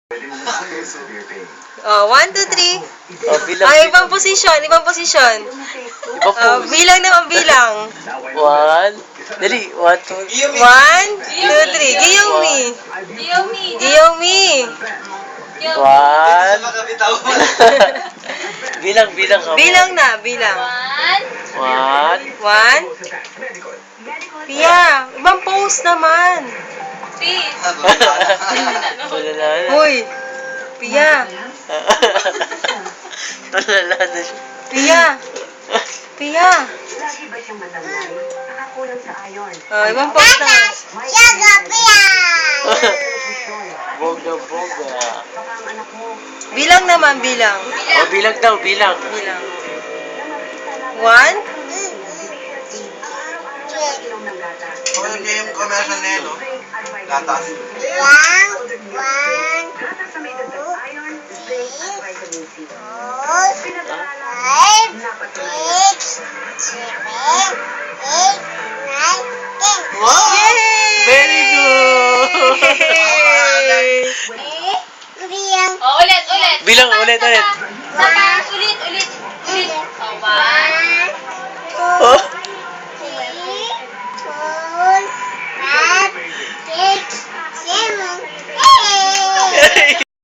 Oh, 1, 2, 3. Oh, bilang. Ah, ibang posisyon, ibang posisyon. Iba po. Bilang naman, bilang. 1. Dali. 1, 2. 1, 2, 3. Giyomi. Giyomi. 1. Bilang ka. Bilang na, bilang. 1. 1. Pia, ibang pose naman. Tulala na. Hoy, Pia. Tulala na siya. Pia. Pia. Lagi ba siyang matangay? Nakakulang sa ayon. Oh, ibang pose naman. Boga. Baka ang anak mo Bilang naman, bilang. Oh, bilang daw, bilang. Bilang. na 1. makikita araw-araw inom ng gatas. Ano niya yung commercial na yun, no? Gatas. Gatas na may dagdag iron, zinc, at vitamin C. Pinag-aaralan, napatunayan. Wow! Very good! Oh, ulit. Bilang, ulit. Sapa, ulit. Oh, 1. Oh.